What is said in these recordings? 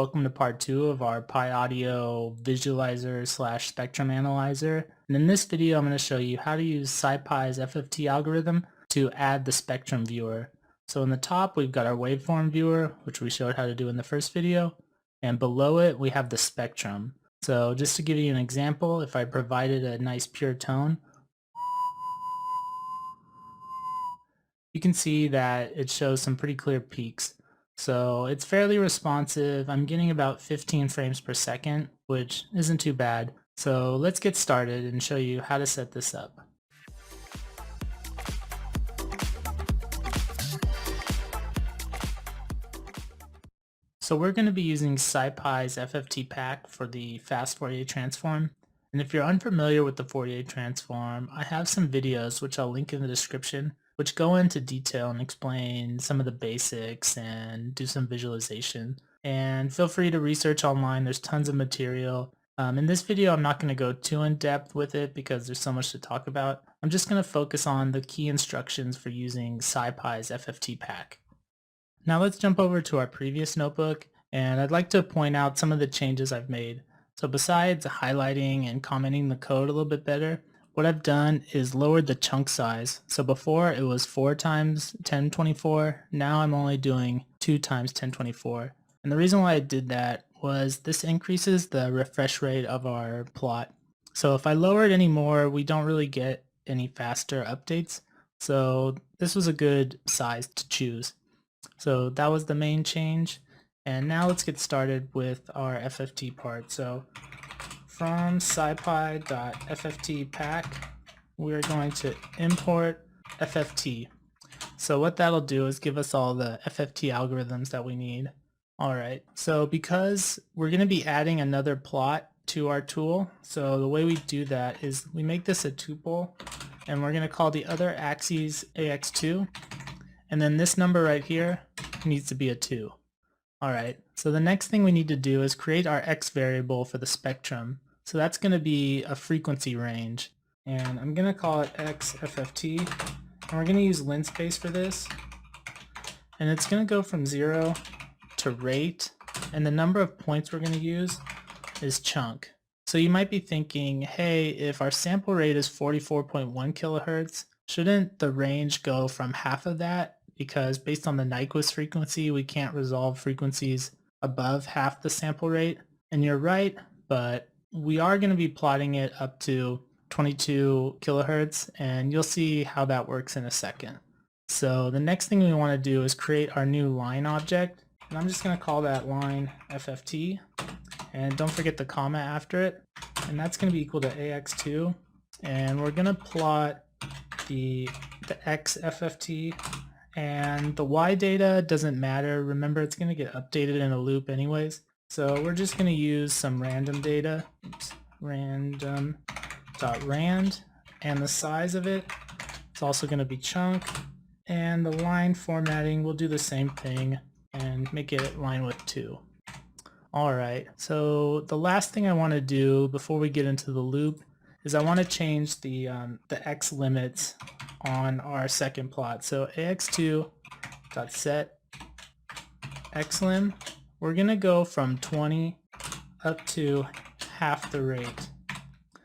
welcome to part 2 of our PyAudio visualizer slash spectrum analyzer. And in this video I'm going to show you how to use SciPy's FFT algorithm to add the spectrum viewer. So in the top we've got our waveform viewer, which we showed how to do in the first video, and below it we have the spectrum. So just to give you an example, if I provided a nice pure tone, you can see that it shows some pretty clear peaks. So it's fairly responsive. I'm getting about 15 frames per second, which isn't too bad. So let's get started and show you how to set this up. So we're going to be using SciPy's FFT pack for the fast Fourier transform. And if you're unfamiliar with the Fourier transform, I have some videos which I'll link in the description, which go into detail and explain some of the basics and do some visualization. And feel free to research online. There's tons of material. In this video, I'm not going to go too in depth with it because there's so much to talk about. I'm just going to focus on the key instructions for using SciPy's FFT pack. Now let's jump over to our previous notebook, and I'd like to point out some of the changes I've made. So besides highlighting and commenting the code a little bit better, what I've done is lowered the chunk size. So before it was 4 times 1024, now I'm only doing 2 times 1024. And the reason why I did that was this increases the refresh rate of our plot. So if I lower it any more, we don't really get any faster updates. So this was a good size to choose. So that was the main change. And now let's get started with our FFT part. So from scipy.fft pack, we're going to import FFT. So what that'll do is give us all the FFT algorithms that we need. Alright, so because we're going to be adding another plot to our tool, so the way we do that is we make this a tuple, and we're going to call the other axes AX2, and then this number right here needs to be a 2. Alright, so the next thing we need to do is create our X variable for the spectrum. So that's going to be a frequency range. And I'm going to call it XFFT. And we're going to use linspace for this. And it's going to go from 0 to rate. And the number of points we're going to use is chunk. So you might be thinking, hey, if our sample rate is 44.1 kilohertz, shouldn't the range go from half of that? Because based on the Nyquist frequency, we can't resolve frequencies above half the sample rate. And you're right, but we are going to be plotting it up to 22 kilohertz, and you'll see how that works in a second. So the next thing we want to do is create our new line object, and I'm just going to call that line FFT, and don't forget the comma after it, and that's going to be equal to AX2, and we're going to plot the X FFT, and the Y data doesn't matter. Remember, it's going to get updated in a loop anyways. So we're just going to use some random data, random.rand, and the size of it is also going to be chunk, and the line formatting will do the same thing and make it line width 2. Alright, so the last thing I want to do before we get into the loop is I want to change the X limits on our second plot. So ax2.set xlim, we're going to go from 20 up to half the rate.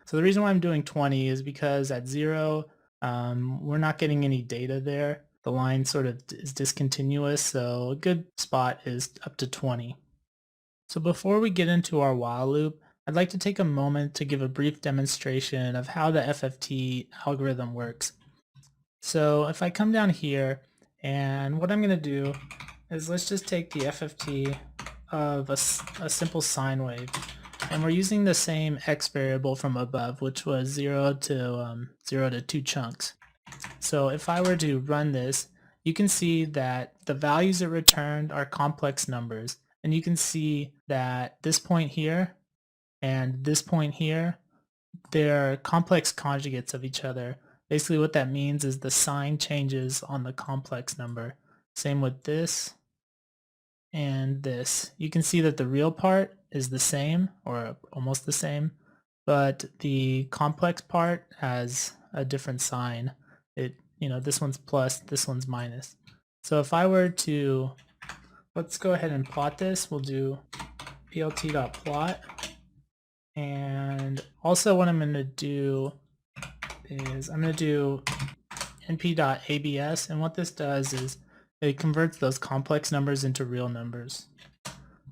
So the reason why I'm doing 20 is because at 0, we're not getting any data there. The line sort of is discontinuous, so a good spot is up to 20. So before we get into our while loop, I'd like to take a moment to give a brief demonstration of how the FFT algorithm works. So if I come down here, and what I'm going to do is let's just take the FFT of a simple sine wave, and we're using the same X variable from above, which was 0 to 2 chunks. So if I were to run this, you can see that the values it returned are complex numbers, and you can see that this point here and this point here, they're complex conjugates of each other. Basically what that means is the sign changes on the complex number. Same with this and this. You can see that the real part is the same or almost the same, but the complex part has a different sign. This one's plus, this one's minus. So if I were to, let's go ahead and plot this. We'll do plt.plot. And also what I'm going to do is I'm going to do np.abs, and what this does is it converts those complex numbers into real numbers.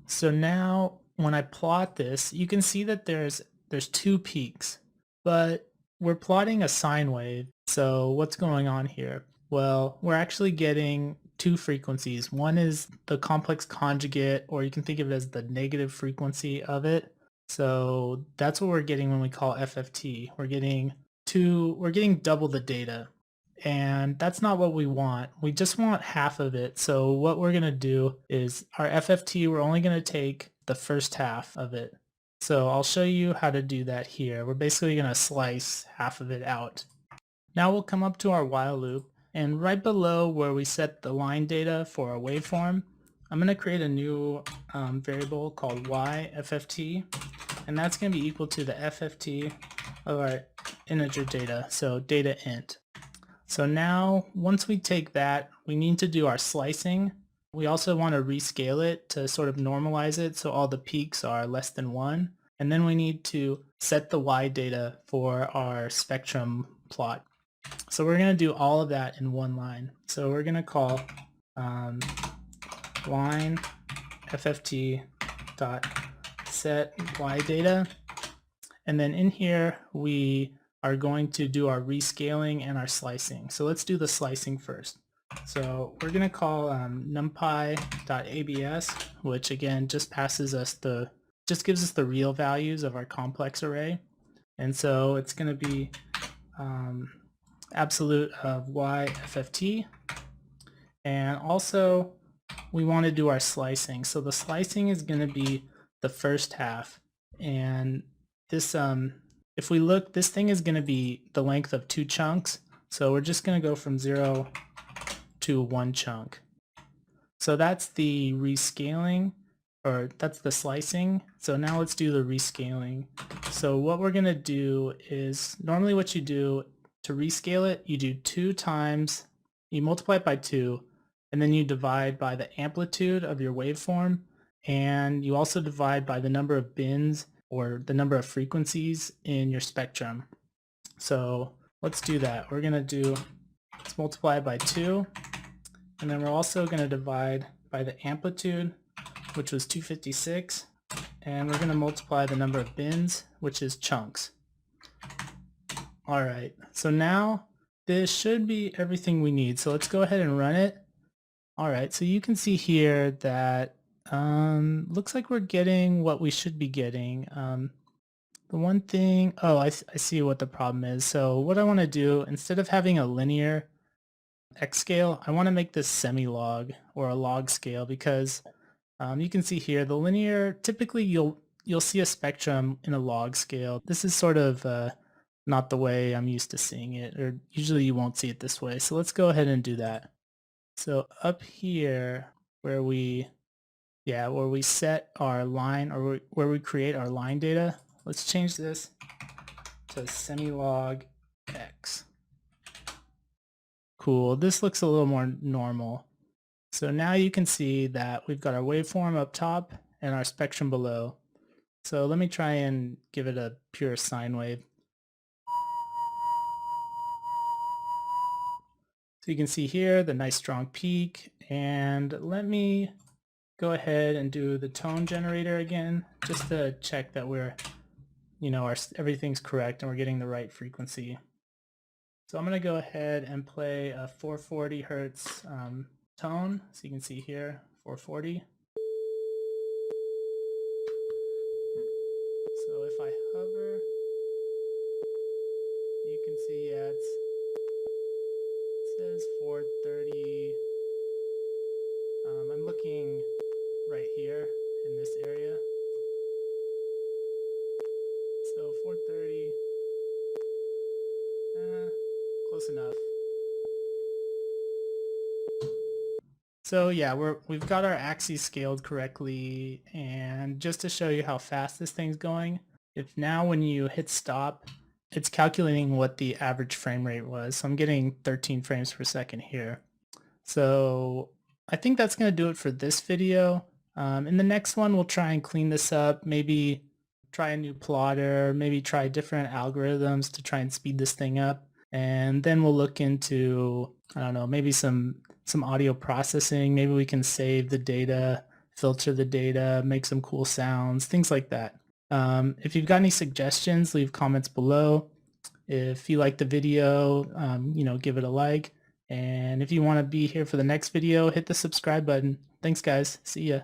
So now when I plot this, you can see that there's two peaks, but we're plotting a sine wave. So what's going on here? Well, we're actually getting two frequencies. One is the complex conjugate, or you can think of it as the negative frequency of it. So that's what we're getting when we call FFT. We're getting double the data. And that's not what we want. We just want half of it. So what we're going to do is our FFT, we're only going to take the first half of it. So I'll show you how to do that here. We're basically going to slice half of it out. Now we'll come up to our while loop, and right below where we set the line data for our waveform, I'm going to create a new variable called yFFT, and that's going to be equal to the FFT of our integer data, so data int. So now, once we take that, we need to do our slicing. We also want to rescale it to sort of normalize it so all the peaks are less than 1. And then we need to set the y data for our spectrum plot. So we're going to do all of that in one line. So we're going to call line fft dot set y data. And then in here, we are going to do our rescaling and our slicing. So let's do the slicing first. So we're going to call numpy.abs, which again just passes us just gives us the real values of our complex array. And so it's going to be absolute of yFFT. And also we want to do our slicing. So the slicing is going to be the first half. And this if we look, this thing is going to be the length of 2 chunks. So we're just going to go from 0 to 1 chunk. So that's the rescaling, or that's the slicing. So now let's do the rescaling. So what we're going to do is, normally what you do to rescale it, you do 2 times, you multiply it by 2, and then you divide by the amplitude of your waveform, and you also divide by the number of bins or the number of frequencies in your spectrum. So let's do that. Let's multiply by 2, and then we're also going to divide by the amplitude, which was 256, and we're going to multiply the number of bins, which is chunks. Alright, so now this should be everything we need. So let's go ahead and run it. Alright, so you can see here that looks like we're getting what we should be getting. The one thing, I see what the problem is. So what I want to do, instead of having a linear x scale, I want to make this semi-log or a log scale, because you can see here the linear, typically you'll see a spectrum in a log scale. This is sort of not the way I'm used to seeing it, or usually you won't see it this way. So let's go ahead and do that. So up here where we set our line, or where we create our line data, let's change this to semi-log x. Cool, this looks a little more normal. So now you can see that we've got our waveform up top and our spectrum below. So let me try and give it a pure sine wave. So you can see here the nice strong peak, and let me go ahead and do the tone generator again, just to check that everything's correct and we're getting the right frequency. So I'm going to go ahead and play a 440 hertz tone. So you can see here, 440. So if I hover, you can see, it says 430. I'm looking right here in this area. So 430, close enough. So yeah, we've got our axes scaled correctly, and just to show you how fast this thing's going, if now when you hit stop, it's calculating what the average frame rate was. So I'm getting 13 frames per second here. So I think that's going to do it for this video. In the next one, we'll try and clean this up, maybe try a new plotter, maybe try different algorithms to try and speed this thing up. And then we'll look into, I don't know, maybe some audio processing. Maybe we can save the data, filter the data, make some cool sounds, things like that. If you've got any suggestions, leave comments below. If you like the video, give it a like. And if you want to be here for the next video, hit the subscribe button. Thanks, guys. See ya.